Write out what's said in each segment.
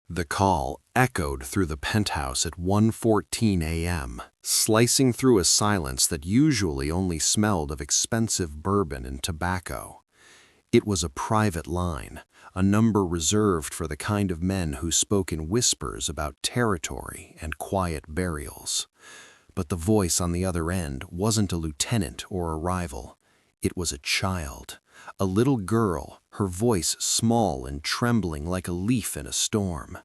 The call echoed through the penthouse at 1:14 a.m., slicing through a silence that usually only smelled of expensive bourbon and tobacco. It was a private line, a number reserved for the kind of men who spoke in whispers about territory and quiet burials. But the voice on the other end wasn't a lieutenant or a rival. It was a child, a little girl, her voice small and trembling like a leaf in a storm.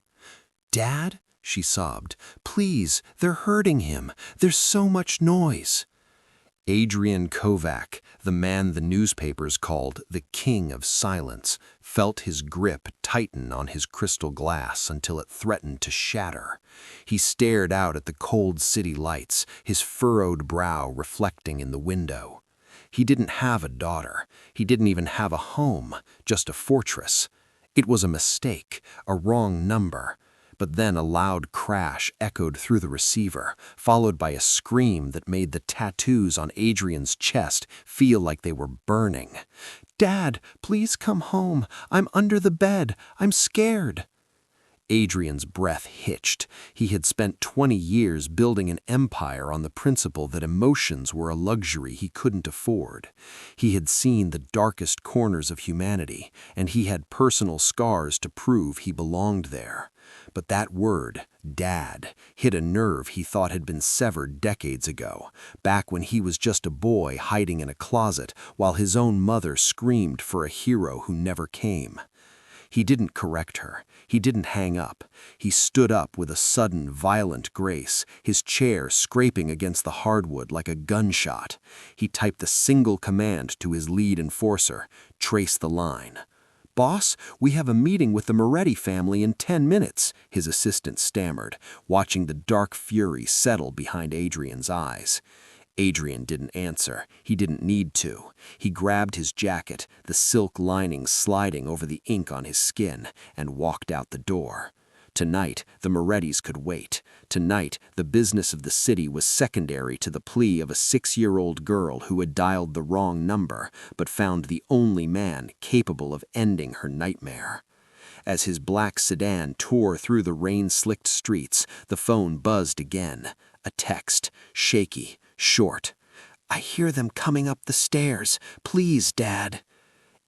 "Dad," she sobbed, "please, they're hurting him. There's so much noise." Adrian Kovac, the man the newspapers called the King of Silence, felt his grip tighten on his crystal glass until it threatened to shatter. He stared out at the cold city lights, his furrowed brow reflecting in the window. He didn't have a daughter. He didn't even have a home, just a fortress. It was a mistake, a wrong number. But then a loud crash echoed through the receiver, followed by a scream that made the tattoos on Adrian's chest feel like they were burning. "Dad, please come home. I'm under the bed. I'm scared." Adrian's breath hitched. He had spent 20 years building an empire on the principle that emotions were a luxury he couldn't afford. He had seen the darkest corners of humanity, and he had personal scars to prove he belonged there. But that word, Dad, hit a nerve he thought had been severed decades ago, back when he was just a boy hiding in a closet while his own mother screamed for a hero who never came. He didn't correct her. He didn't hang up. He stood up with a sudden, violent grace, his chair scraping against the hardwood like a gunshot. He typed a single command to his lead enforcer, "Trace the line." "Boss, we have a meeting with the Moretti family in 10 minutes, his assistant stammered, watching the dark fury settle behind Adrian's eyes. Adrian didn't answer. He didn't need to. He grabbed his jacket, the silk lining sliding over the ink on his skin, and walked out the door. Tonight, the Morettis could wait. Tonight, the business of the city was secondary to the plea of a 6-year-old girl who had dialed the wrong number, but found the only man capable of ending her nightmare. As his black sedan tore through the rain-slicked streets, the phone buzzed again. A text, shaky, short. "I hear them coming up the stairs. Please, Dad."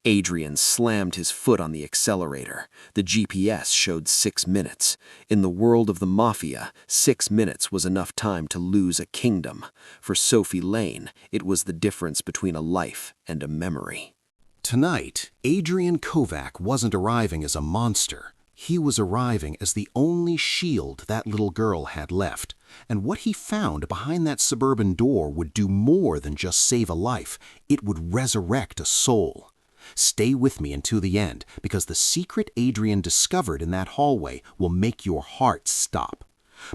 Adrian slammed his foot on the accelerator. The GPS showed 6 minutes. In the world of the Mafia, 6 minutes was enough time to lose a kingdom. For Sophie Lane, it was the difference between a life and a memory. Tonight, Adrian Kovac wasn't arriving as a monster. He was arriving as the only shield that little girl had left. And what he found behind that suburban door would do more than just save a life. It would resurrect a soul. Stay with me until the end, because the secret Adrian discovered in that hallway will make your heart stop.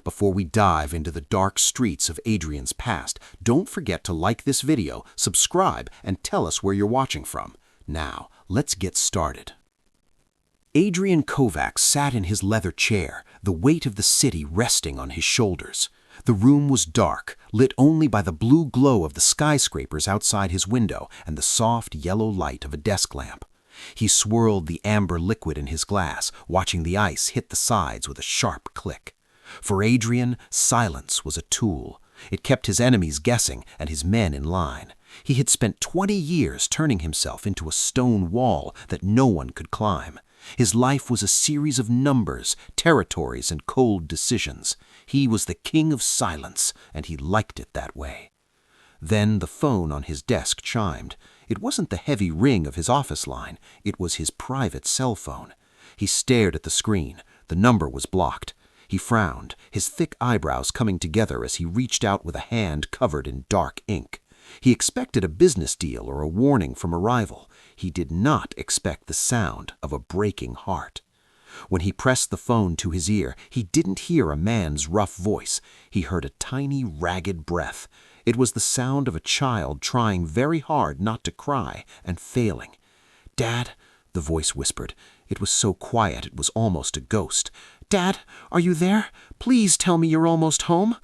Before we dive into the dark streets of Adrian's past, don't forget to like this video, subscribe, and tell us where you're watching from. Now, let's get started. Adrian Kovac sat in his leather chair, the weight of the city resting on his shoulders. The room was dark, lit only by the blue glow of the skyscrapers outside his window and the soft yellow light of a desk lamp. He swirled the amber liquid in his glass, watching the ice hit the sides with a sharp click. For Adrian, silence was a tool. It kept his enemies guessing and his men in line. He had spent 20 years turning himself into a stone wall that no one could climb. His life was a series of numbers, territories, and cold decisions. He was the king of silence, and he liked it that way. Then the phone on his desk chimed. It wasn't the heavy ring of his office line. It was his private cell phone. He stared at the screen. The number was blocked. He frowned, his thick eyebrows coming together as he reached out with a hand covered in dark ink. He expected a business deal or a warning from a rival. He did not expect the sound of a breaking heart. When he pressed the phone to his ear, he didn't hear a man's rough voice. He heard a tiny, ragged breath. It was the sound of a child trying very hard not to cry and failing. "Dad," the voice whispered. It was so quiet it was almost a ghost. "Dad, are you there? Please tell me you're almost home."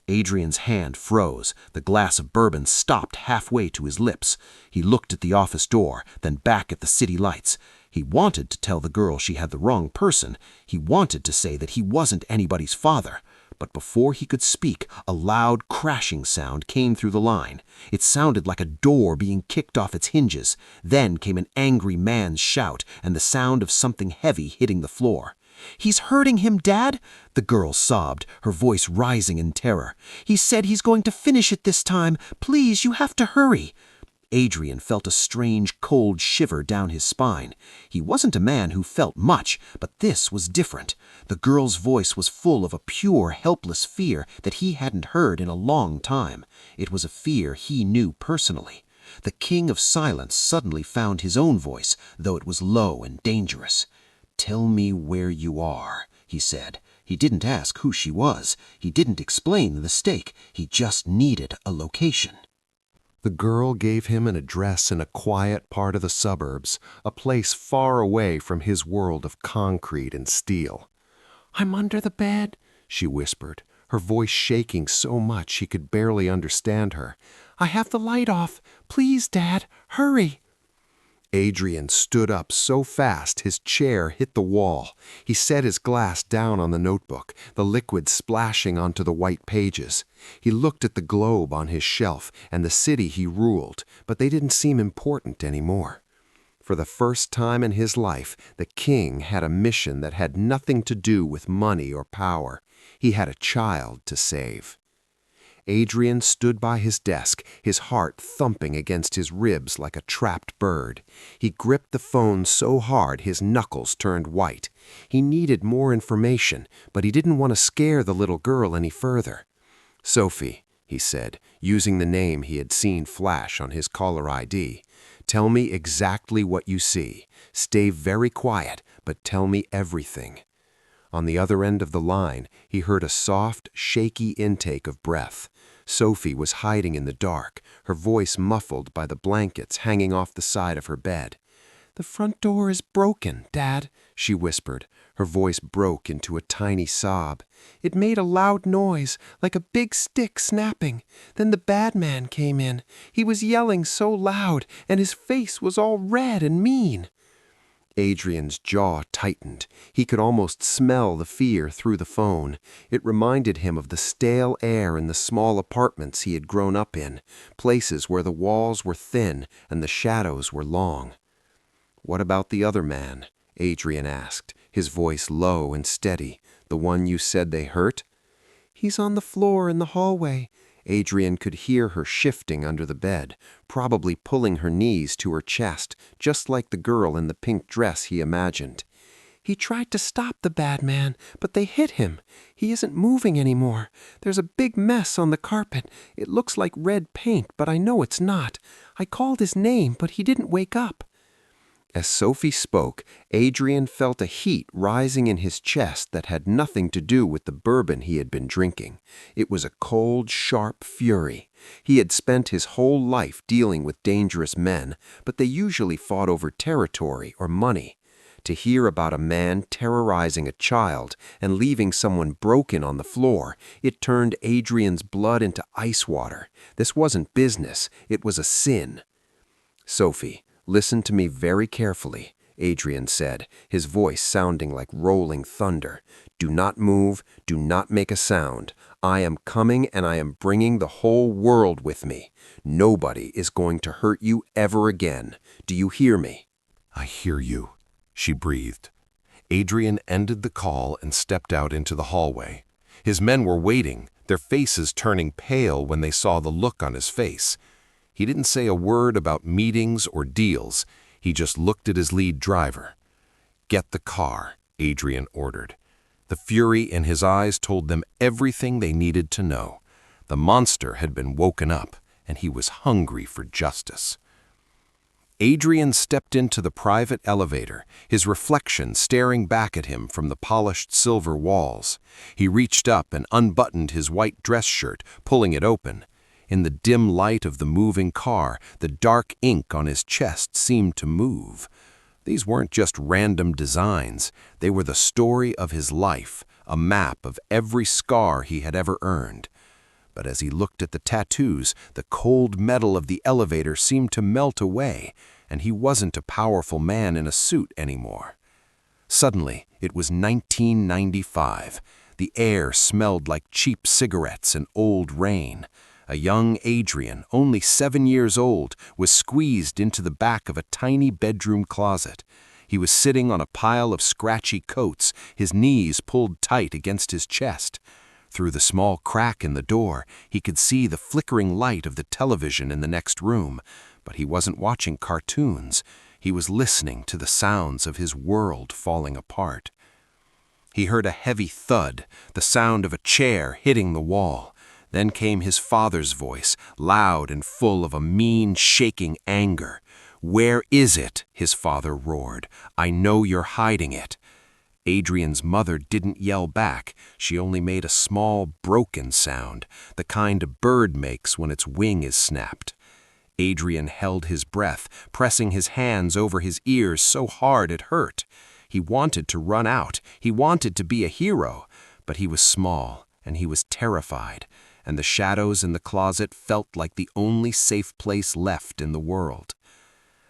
Adrian's hand froze. The glass of bourbon stopped halfway to his lips. He looked at the office door, then back at the city lights. He wanted to tell the girl she had the wrong person. He wanted to say that he wasn't anybody's father. But before he could speak, a loud crashing sound came through the line. It sounded like a door being kicked off its hinges. Then came an angry man's shout and the sound of something heavy hitting the floor. "He's hurting him, Dad!" The girl sobbed, her voice rising in terror. "He said he's going to finish it this time. Please, you have to hurry." Adrian felt a strange, cold shiver down his spine. He wasn't a man who felt much, but this was different. The girl's voice was full of a pure, helpless fear that he hadn't heard in a long time. It was a fear he knew personally. The King of Silence suddenly found his own voice, though it was low and dangerous. "Tell me where you are," he said. He didn't ask who she was. He didn't explain the mistake. He just needed a location. The girl gave him an address in a quiet part of the suburbs, a place far away from his world of concrete and steel. "I'm under the bed," she whispered, her voice shaking so much he could barely understand her. "I have the light off. Please, Dad, hurry." Adrian stood up so fast his chair hit the wall. He set his glass down on the notebook, the liquid splashing onto the white pages. He looked at the globe on his shelf and the city he ruled, but they didn't seem important anymore. For the first time in his life, the king had a mission that had nothing to do with money or power. He had a child to save. Adrian stood by his desk, his heart thumping against his ribs like a trapped bird. He gripped the phone so hard his knuckles turned white. He needed more information, but he didn't want to scare the little girl any further. "Sophie," he said, using the name he had seen flash on his caller ID, "tell me exactly what you see. Stay very quiet, but tell me everything." On the other end of the line, he heard a soft, shaky intake of breath. Sophie was hiding in the dark, her voice muffled by the blankets hanging off the side of her bed. "The front door is broken, Dad," she whispered. Her voice broke into a tiny sob. "It made a loud noise, like a big stick snapping. Then the bad man came in. He was yelling so loud, and his face was all red and mean." Adrian's jaw tightened. He could almost smell the fear through the phone. It reminded him of the stale air in the small apartments he had grown up in, places where the walls were thin and the shadows were long. "What about the other man?" Adrian asked, his voice low and steady. "The one you said they hurt?" "He's on the floor in the hallway." Adrian could hear her shifting under the bed, probably pulling her knees to her chest, just like the girl in the pink dress he imagined. "He tried to stop the bad man, but they hit him. He isn't moving anymore. There's a big mess on the carpet. It looks like red paint, but I know it's not. I called his name, but he didn't wake up." As Sophie spoke, Adrian felt a heat rising in his chest that had nothing to do with the bourbon he had been drinking. It was a cold, sharp fury. He had spent his whole life dealing with dangerous men, but they usually fought over territory or money. To hear about a man terrorizing a child and leaving someone broken on the floor, it turned Adrian's blood into ice water. This wasn't business, it was a sin. "Sophie, listen to me very carefully," Adrian said, his voice sounding like rolling thunder. "Do not move, do not make a sound. I am coming and I am bringing the whole world with me. Nobody is going to hurt you ever again. Do you hear me?" "I hear you," she breathed. Adrian ended the call and stepped out into the hallway. His men were waiting, their faces turning pale when they saw the look on his face. He didn't say a word about meetings or deals. He just looked at his lead driver. "Get the car," Adrian ordered. The fury in his eyes told them everything they needed to know. The monster had been woken up, and he was hungry for justice. Adrian stepped into the private elevator, his reflection staring back at him from the polished silver walls. He reached up and unbuttoned his white dress shirt, pulling it open. In the dim light of the moving car, the dark ink on his chest seemed to move. These weren't just random designs. They were the story of his life, a map of every scar he had ever earned. But as he looked at the tattoos, the cold metal of the elevator seemed to melt away, and he wasn't a powerful man in a suit anymore. Suddenly, it was 1995. The air smelled like cheap cigarettes and old rain. A young Adrian, only 7 years old, was squeezed into the back of a tiny bedroom closet. He was sitting on a pile of scratchy coats, his knees pulled tight against his chest. Through the small crack in the door, he could see the flickering light of the television in the next room, but he wasn't watching cartoons. He was listening to the sounds of his world falling apart. He heard a heavy thud, the sound of a chair hitting the wall. Then came his father's voice, loud and full of a mean, shaking anger. "Where is it?" his father roared. "I know you're hiding it." Adrian's mother didn't yell back. She only made a small, broken sound, the kind a bird makes when its wing is snapped. Adrian held his breath, pressing his hands over his ears so hard it hurt. He wanted to run out. He wanted to be a hero. But he was small, and he was terrified, and the shadows in the closet felt like the only safe place left in the world.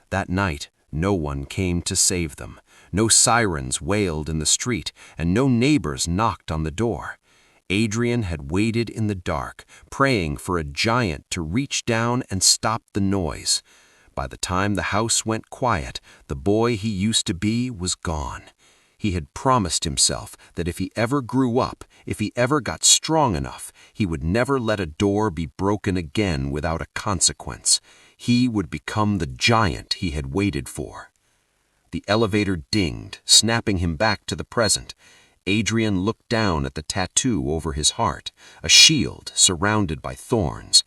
That night, no one came to save them. No sirens wailed in the street, and no neighbors knocked on the door. Adrian had waited in the dark, praying for a giant to reach down and stop the noise. By the time the house went quiet, the boy he used to be was gone. He had promised himself that if he ever grew up, if he ever got strong enough, he would never let a door be broken again without a consequence. He would become the giant he had waited for. The elevator dinged, snapping him back to the present. Adrian looked down at the tattoo over his heart, a shield surrounded by thorns.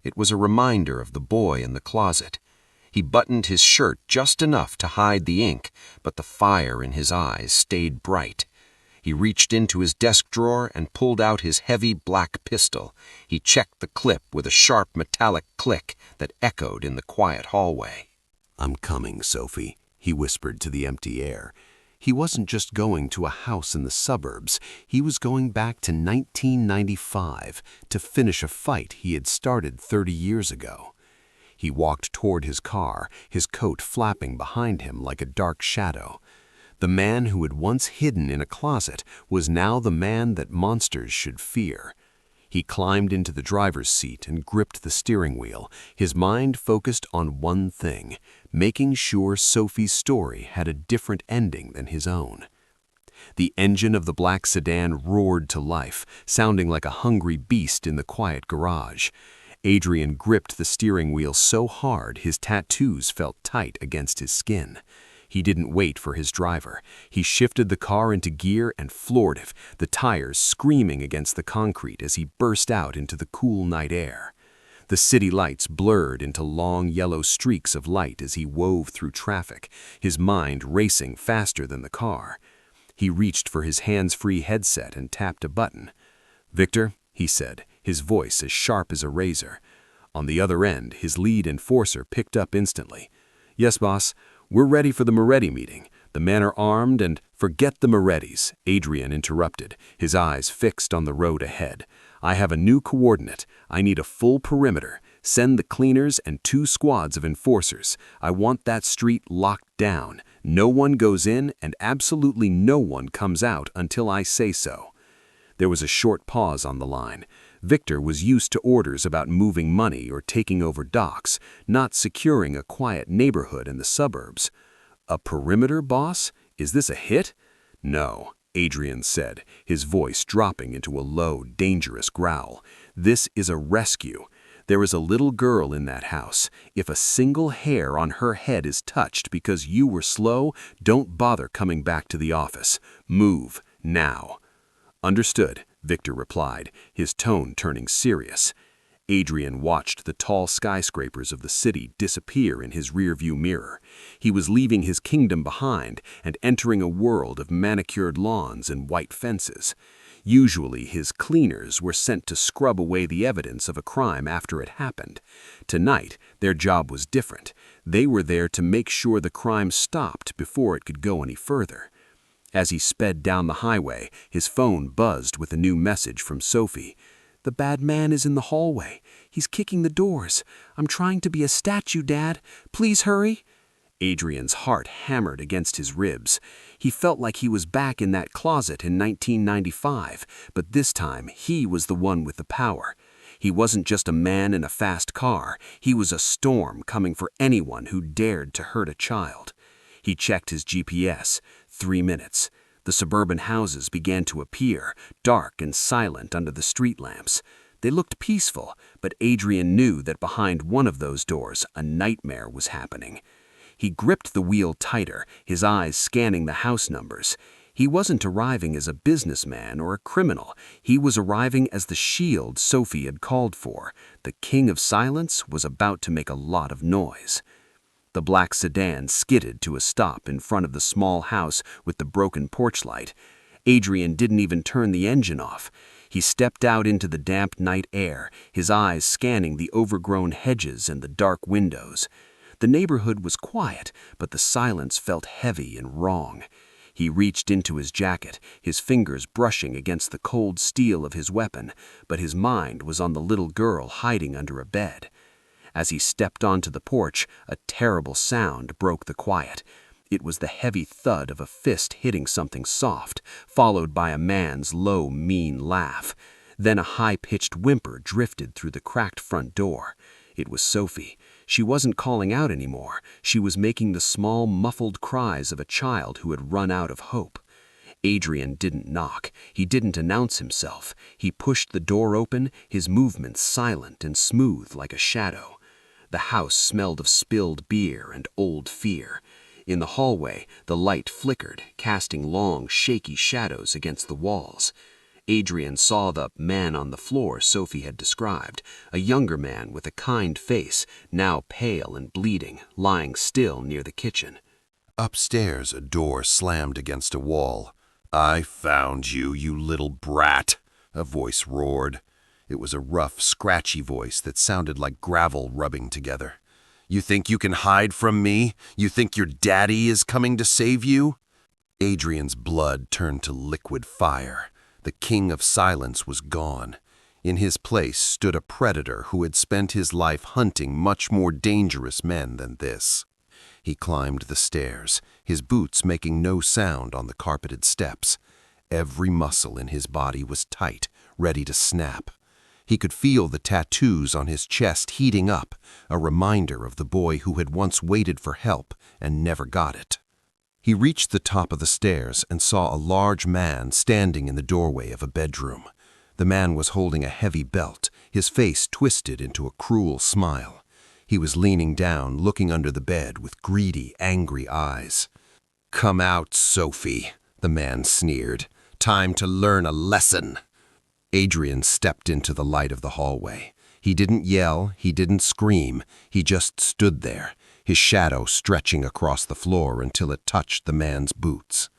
It was a reminder of the boy in the closet. He buttoned his shirt just enough to hide the ink, but the fire in his eyes stayed bright. He reached into his desk drawer and pulled out his heavy black pistol. He checked the clip with a sharp metallic click that echoed in the quiet hallway. "I'm coming, Sophie," he whispered to the empty air. He wasn't just going to a house in the suburbs. He was going back to 1995 to finish a fight he had started 30 years ago. He walked toward his car, his coat flapping behind him like a dark shadow. The man who had once hidden in a closet was now the man that monsters should fear. He climbed into the driver's seat and gripped the steering wheel, his mind focused on one thing, making sure Sophie's story had a different ending than his own. The engine of the black sedan roared to life, sounding like a hungry beast in the quiet garage. Adrian gripped the steering wheel so hard his tattoos felt tight against his skin. He didn't wait for his driver. He shifted the car into gear and floored it, the tires screaming against the concrete as he burst out into the cool night air. The city lights blurred into long yellow streaks of light as he wove through traffic, his mind racing faster than the car. He reached for his hands-free headset and tapped a button. "Victor," he said, his voice as sharp as a razor. On the other end, his lead enforcer picked up instantly. "Yes, boss. We're ready for the Moretti meeting. The men are armed and—" "Forget the Morettis," Adrian interrupted, his eyes fixed on the road ahead. "I have a new coordinate. I need a full perimeter. Send the cleaners and 2 squads of enforcers. I want that street locked down. No one goes in and absolutely no one comes out until I say so." There was a short pause on the line. Victor was used to orders about moving money or taking over docks, not securing a quiet neighborhood in the suburbs. "A perimeter, boss? Is this a hit?" "No," Adrian said, his voice dropping into a low, dangerous growl. "This is a rescue. There is a little girl in that house. If a single hair on her head is touched because you were slow, don't bother coming back to the office. Move, now." "Understood," Victor replied, his tone turning serious. Adrian watched the tall skyscrapers of the city disappear in his rearview mirror. He was leaving his kingdom behind and entering a world of manicured lawns and white fences. Usually his cleaners were sent to scrub away the evidence of a crime after it happened. Tonight, their job was different. They were there to make sure the crime stopped before it could go any further. As he sped down the highway, his phone buzzed with a new message from Sophie. The bad man is in the hallway. He's kicking the doors. I'm trying to be a statue, Dad. Please hurry." Adrian's heart hammered against his ribs. He felt like he was back in that closet in 1995, but this time he was the one with the power. He wasn't just a man in a fast car. He was a storm coming for anyone who dared to hurt a child. He checked his GPS. 3 minutes. The suburban houses began to appear, dark and silent under the street lamps. They looked peaceful, but Adrian knew that behind one of those doors a nightmare was happening. He gripped the wheel tighter, his eyes scanning the house numbers. He wasn't arriving as a businessman or a criminal. He was arriving as the shield Sophie had called for. The King of Silence was about to make a lot of noise. The black sedan skidded to a stop in front of the small house with the broken porch light. Adrian didn't even turn the engine off. He stepped out into the damp night air, his eyes scanning the overgrown hedges and the dark windows. The neighborhood was quiet, but the silence felt heavy and wrong. He reached into his jacket, his fingers brushing against the cold steel of his weapon, but his mind was on the little girl hiding under a bed. As he stepped onto the porch, a terrible sound broke the quiet. It was the heavy thud of a fist hitting something soft, followed by a man's low, mean laugh. Then a high-pitched whimper drifted through the cracked front door. It was Sophie. She wasn't calling out anymore. She was making the small, muffled cries of a child who had run out of hope. Adrian didn't knock. He didn't announce himself. He pushed the door open, his movements silent and smooth like a shadow. The house smelled of spilled beer and old fear. In the hallway, the light flickered, casting long, shaky shadows against the walls. Adrian saw the man on the floor Sophie had described, a younger man with a kind face, now pale and bleeding, lying still near the kitchen. Upstairs, a door slammed against a wall. "I found you, you little brat," a voice roared. It was a rough, scratchy voice that sounded like gravel rubbing together. "You think you can hide from me? You think your daddy is coming to save you?" Adrian's blood turned to liquid fire. The King of Silence was gone. In his place stood a predator who had spent his life hunting much more dangerous men than this. He climbed the stairs, his boots making no sound on the carpeted steps. Every muscle in his body was tight, ready to snap. He could feel the tattoos on his chest heating up, a reminder of the boy who had once waited for help and never got it. He reached the top of the stairs and saw a large man standing in the doorway of a bedroom. The man was holding a heavy belt, his face twisted into a cruel smile. He was leaning down, looking under the bed with greedy, angry eyes. "Come out, Sophie," the man sneered. "Time to learn a lesson." Adrian stepped into the light of the hallway. He didn't yell, he didn't scream, he just stood there, his shadow stretching across the floor until it touched the man's boots.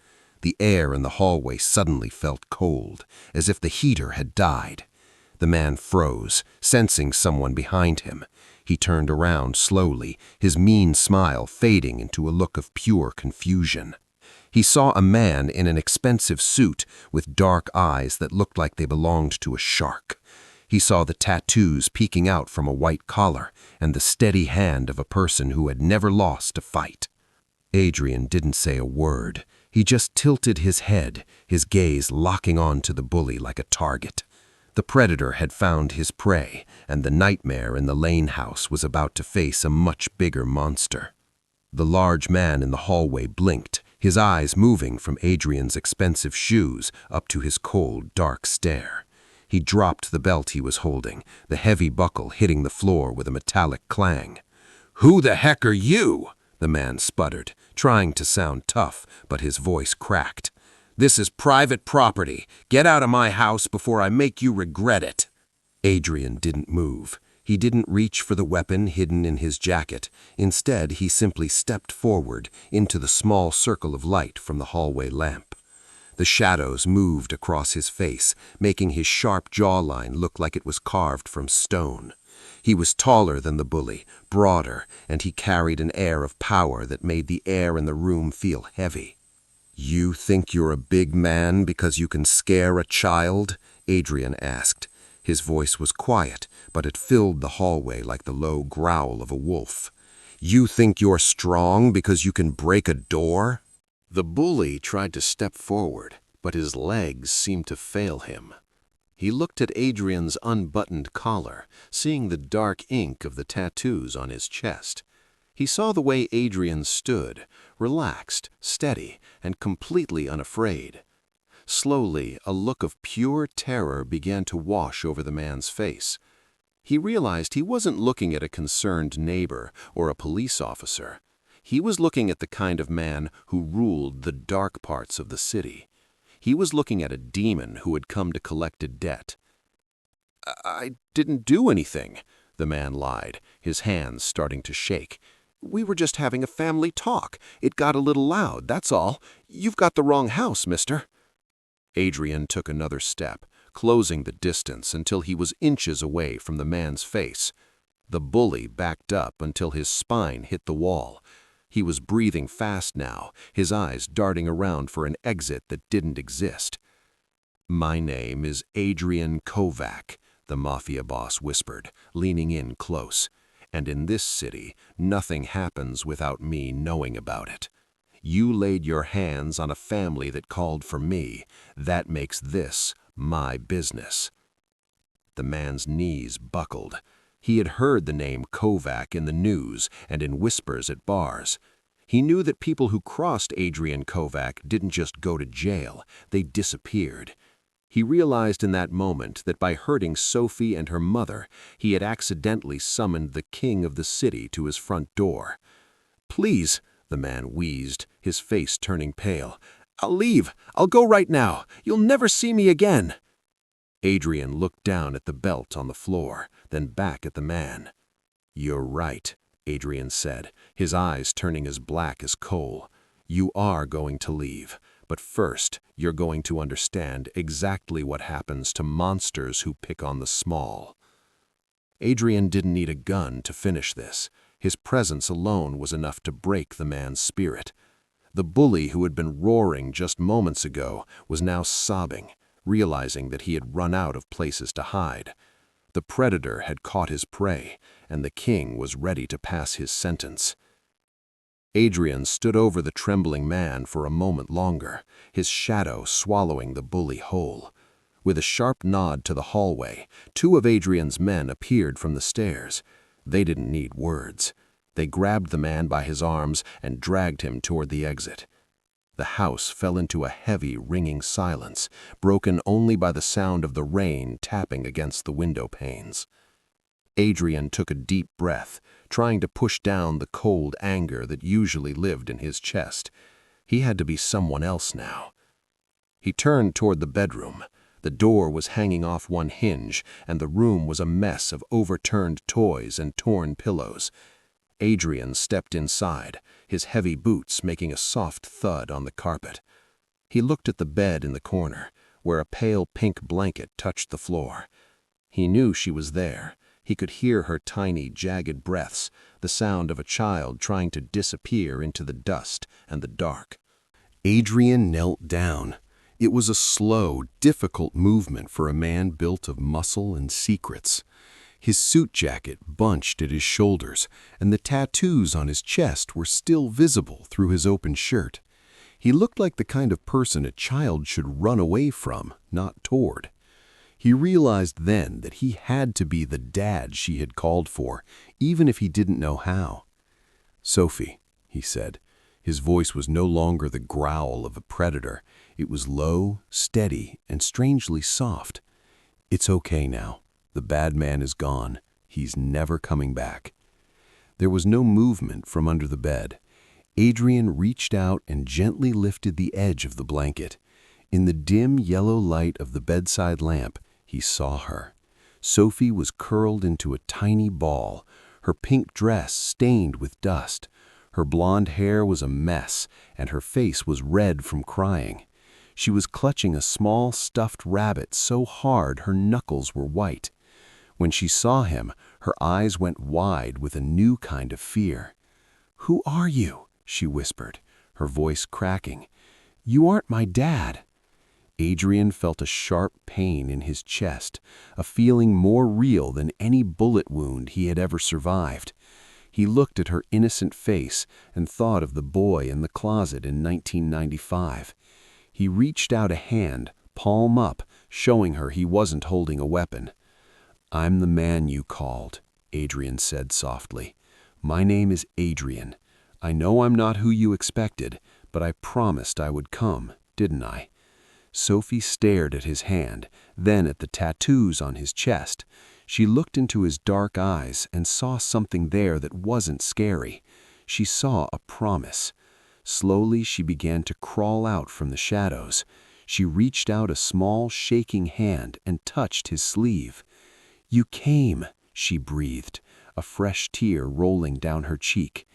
The air in the hallway suddenly felt cold, as if the heater had died. The man froze, sensing someone behind him. He turned around slowly, his mean smile fading into a look of pure confusion. He saw a man in an expensive suit with dark eyes that looked like they belonged to a shark. He saw the tattoos peeking out from a white collar and the steady hand of a person who had never lost a fight. Adrian didn't say a word. He just tilted his head, his gaze locking on to the bully like a target. The predator had found his prey, and the nightmare in the Lane house was about to face a much bigger monster. The large man in the hallway blinked, his eyes moving from Adrian's expensive shoes up to his cold, dark stare. He dropped the belt he was holding, the heavy buckle hitting the floor with a metallic clang. "Who the heck are you?" the man sputtered, trying to sound tough, but his voice cracked. "This is private property. Get out of my house before I make you regret it." Adrian didn't move. He didn't reach for the weapon hidden in his jacket. Instead, he simply stepped forward into the small circle of light from the hallway lamp. The shadows moved across his face, making his sharp jawline look like it was carved from stone. He was taller than the bully, broader, and he carried an air of power that made the air in the room feel heavy. "You think you're a big man because you can scare a child?" Adrian asked. His voice was quiet, but it filled the hallway like the low growl of a wolf. "You think you're strong because you can break a door?" The bully tried to step forward, but his legs seemed to fail him. He looked at Adrian's unbuttoned collar, seeing the dark ink of the tattoos on his chest. He saw the way Adrian stood, relaxed, steady, and completely unafraid. Slowly, a look of pure terror began to wash over the man's face. He realized he wasn't looking at a concerned neighbor or a police officer. He was looking at the kind of man who ruled the dark parts of the city. He was looking at a demon who had come to collect a debt. "I didn't do anything," the man lied, his hands starting to shake. "We were just having a family talk. It got a little loud, that's all. You've got the wrong house, mister." Adrian took another step, closing the distance until he was inches away from the man's face. The bully backed up until his spine hit the wall. He was breathing fast now, his eyes darting around for an exit that didn't exist. "My name is Adrian Kovac," the Mafia boss whispered, leaning in close. "And in this city, nothing happens without me knowing about it. You laid your hands on a family that called for me. That makes this my business." The man's knees buckled. He had heard the name Kovac in the news and in whispers at bars. He knew that people who crossed Adrian Kovac didn't just go to jail, they disappeared. He realized in that moment that by hurting Sophie and her mother, he had accidentally summoned the king of the city to his front door. "Please," the man wheezed, his face turning pale. "I'll leave. I'll go right now. You'll never see me again." Adrian looked down at the belt on the floor, then back at the man. "You're right," Adrian said, his eyes turning as black as coal. "You are going to leave, but first you're going to understand exactly what happens to monsters who pick on the small." Adrian didn't need a gun to finish this. His presence alone was enough to break the man's spirit. The bully who had been roaring just moments ago was now sobbing, realizing that he had run out of places to hide. The predator had caught his prey, and the king was ready to pass his sentence. Adrian stood over the trembling man for a moment longer, his shadow swallowing the bully whole. With a sharp nod to the hallway, two of Adrian's men appeared from the stairs. They didn't need words. They grabbed the man by his arms and dragged him toward the exit. The house fell into a heavy, ringing silence, broken only by the sound of the rain tapping against the window panes. Adrian took a deep breath, trying to push down the cold anger that usually lived in his chest. He had to be someone else now. He turned toward the bedroom. The door was hanging off one hinge, and the room was a mess of overturned toys and torn pillows. Adrian stepped inside, his heavy boots making a soft thud on the carpet. He looked at the bed in the corner, where a pale pink blanket touched the floor. He knew she was there. He could hear her tiny, jagged breaths, the sound of a child trying to disappear into the dust and the dark. Adrian knelt down. It was a slow, difficult movement for a man built of muscle and secrets. His suit jacket bunched at his shoulders, and the tattoos on his chest were still visible through his open shirt. He looked like the kind of person a child should run away from, not toward. He realized then that he had to be the dad she had called for, even if he didn't know how. "Sophie," he said. His voice was no longer the growl of a predator. It was low, steady, and strangely soft. "It's okay now. The bad man is gone. He's never coming back." There was no movement from under the bed. Adrian reached out and gently lifted the edge of the blanket. In the dim yellow light of the bedside lamp, he saw her. Sophie was curled into a tiny ball, her pink dress stained with dust. Her blonde hair was a mess, and her face was red from crying. She was clutching a small stuffed rabbit so hard her knuckles were white. When she saw him, her eyes went wide with a new kind of fear. "Who are you?" she whispered, her voice cracking. "You aren't my dad." Adrian felt a sharp pain in his chest, a feeling more real than any bullet wound he had ever survived. He looked at her innocent face and thought of the boy in the closet in 1995. He reached out a hand, palm up, showing her he wasn't holding a weapon. "I'm the man you called," Adrian said softly. "My name is Adrian. I know I'm not who you expected, but I promised I would come, didn't I?" Sophie stared at his hand, then at the tattoos on his chest. She looked into his dark eyes and saw something there that wasn't scary. She saw a promise. Slowly she began to crawl out from the shadows. She reached out a small, shaking hand and touched his sleeve. "You came," she breathed, a fresh tear rolling down her cheek.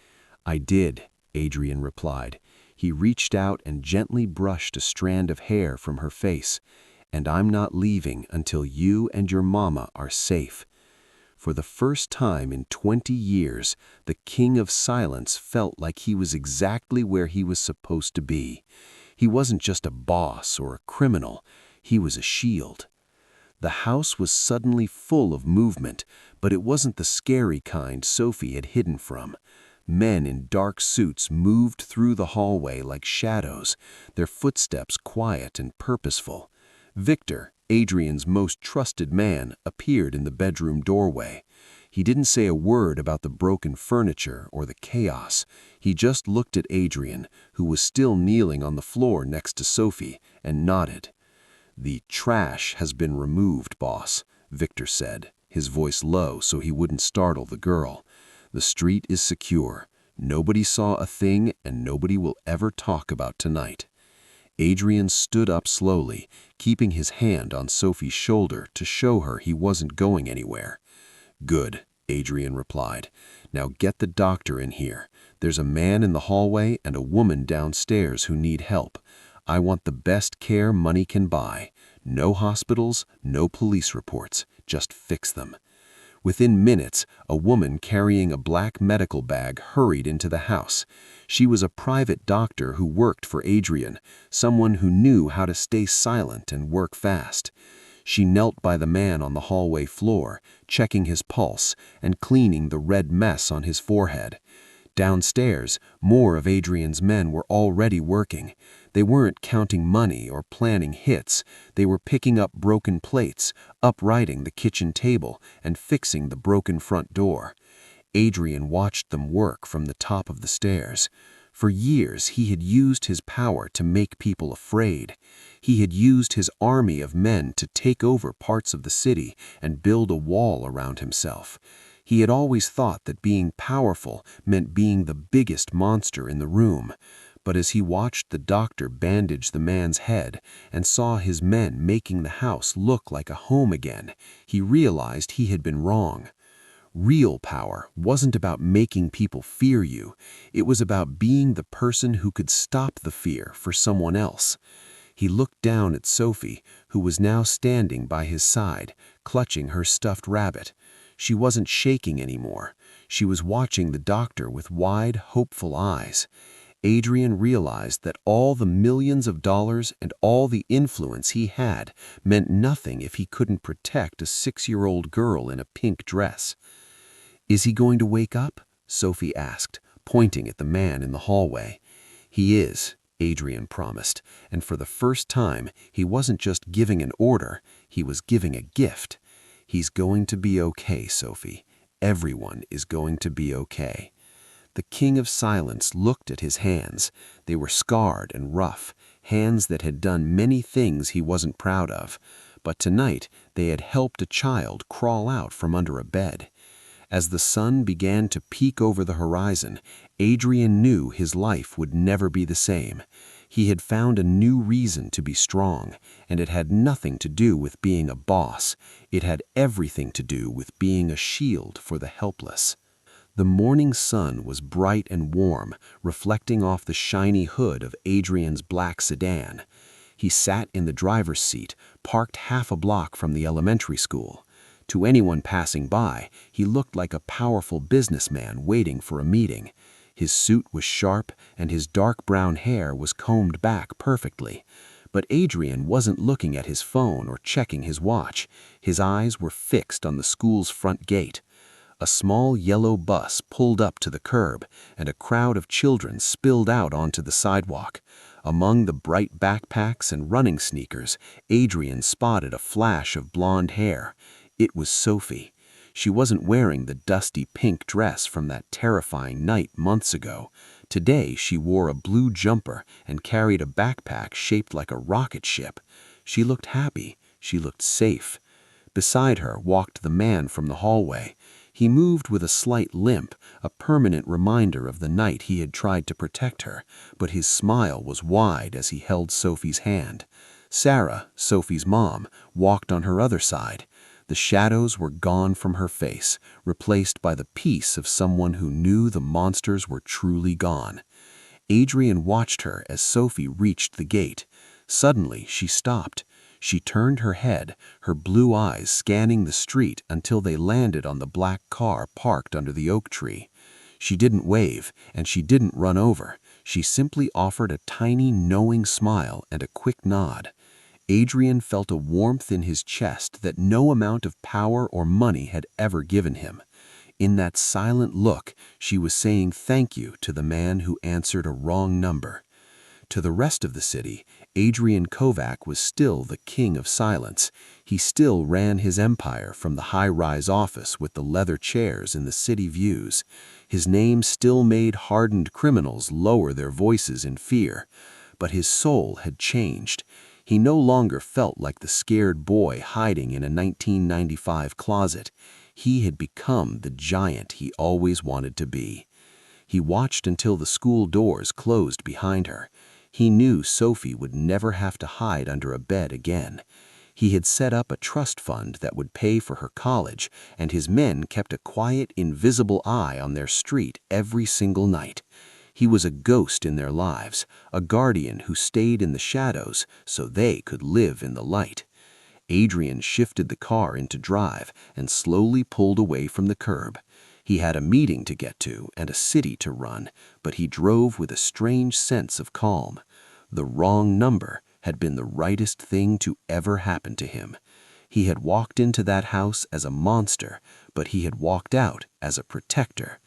"I did," Adrian replied. He reached out and gently brushed a strand of hair from her face. "And I'm not leaving until you and your mama are safe." For the first time in 20 years, the King of Silence felt like he was exactly where he was supposed to be. He wasn't just a boss or a criminal, he was a shield. The house was suddenly full of movement, but it wasn't the scary kind Sophie had hidden from. Men in dark suits moved through the hallway like shadows, their footsteps quiet and purposeful. Victor, Adrian's most trusted man, appeared in the bedroom doorway. He didn't say a word about the broken furniture or the chaos. He just looked at Adrian, who was still kneeling on the floor next to Sophie, and nodded. "The trash has been removed, boss," Victor said, his voice low so he wouldn't startle the girl. "The street is secure. Nobody saw a thing, and nobody will ever talk about tonight." Adrian stood up slowly, keeping his hand on Sophie's shoulder to show her he wasn't going anywhere. "Good," Adrian replied. "Now get the doctor in here. There's a man in the hallway and a woman downstairs who need help. I want the best care money can buy. No hospitals, no police reports. Just fix them." Within minutes, a woman carrying a black medical bag hurried into the house. She was a private doctor who worked for Adrian, someone who knew how to stay silent and work fast. She knelt by the man on the hallway floor, checking his pulse and cleaning the red mess on his forehead. Downstairs, more of Adrian's men were already working. They weren't counting money or planning hits. They were picking up broken plates, uprighting the kitchen table, and fixing the broken front door. Adrian watched them work from the top of the stairs. For years, he had used his power to make people afraid. He had used his army of men to take over parts of the city and build a wall around himself. He had always thought that being powerful meant being the biggest monster in the room. But as he watched the doctor bandage the man's head and saw his men making the house look like a home again, he realized he had been wrong. Real power wasn't about making people fear you. It was about being the person who could stop the fear for someone else. He looked down at Sophie, who was now standing by his side, clutching her stuffed rabbit. She wasn't shaking anymore. She was watching the doctor with wide, hopeful eyes. Adrian realized that all the millions of dollars and all the influence he had meant nothing if he couldn't protect a 6-year-old girl in a pink dress. "Is he going to wake up?" Sophie asked, pointing at the man in the hallway. "He is," Adrian promised, and for the first time, he wasn't just giving an order, he was giving a gift. "He's going to be okay, Sophie. Everyone is going to be okay." The King of Silence looked at his hands. They were scarred and rough, hands that had done many things he wasn't proud of. But tonight, they had helped a child crawl out from under a bed. As the sun began to peek over the horizon, Adrian knew his life would never be the same. He had found a new reason to be strong, and it had nothing to do with being a boss. It had everything to do with being a shield for the helpless. The morning sun was bright and warm, reflecting off the shiny hood of Adrian's black sedan. He sat in the driver's seat, parked half a block from the elementary school. To anyone passing by, he looked like a powerful businessman waiting for a meeting. His suit was sharp, and his dark brown hair was combed back perfectly. But Adrian wasn't looking at his phone or checking his watch. His eyes were fixed on the school's front gate. A small yellow bus pulled up to the curb, and a crowd of children spilled out onto the sidewalk. Among the bright backpacks and running sneakers, Adrian spotted a flash of blonde hair. It was Sophie. She wasn't wearing the dusty pink dress from that terrifying night months ago. Today she wore a blue jumper and carried a backpack shaped like a rocket ship. She looked happy. She looked safe. Beside her walked the man from the hallway. He moved with a slight limp, a permanent reminder of the night he had tried to protect her, but his smile was wide as he held Sophie's hand. Sarah, Sophie's mom, walked on her other side. The shadows were gone from her face, replaced by the peace of someone who knew the monsters were truly gone. Adrian watched her as Sophie reached the gate. Suddenly, she stopped. She turned her head, her blue eyes scanning the street until they landed on the black car parked under the oak tree. She didn't wave, and she didn't run over. She simply offered a tiny, knowing smile and a quick nod. Adrian felt a warmth in his chest that no amount of power or money had ever given him. In that silent look, she was saying thank you to the man who answered a wrong number. To the rest of the city, Adrian Kovac was still the king of silence. He still ran his empire from the high-rise office with the leather chairs and the city views. His name still made hardened criminals lower their voices in fear. But his soul had changed. He no longer felt like the scared boy hiding in a 1995 closet. He had become the giant he always wanted to be. He watched until the school doors closed behind her. He knew Sophie would never have to hide under a bed again. He had set up a trust fund that would pay for her college, and his men kept a quiet, invisible eye on their street every single night. He was a ghost in their lives, a guardian who stayed in the shadows so they could live in the light. Adrian shifted the car into drive and slowly pulled away from the curb. He had a meeting to get to and a city to run, but he drove with a strange sense of calm. The wrong number had been the rightest thing to ever happen to him. He had walked into that house as a monster, but he had walked out as a protector.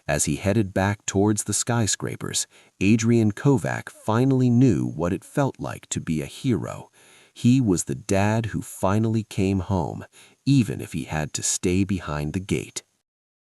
As he headed back towards the skyscrapers, Adrian Kovac finally knew what it felt like to be a hero. He was the dad who finally came home, even if he had to stay behind the gate.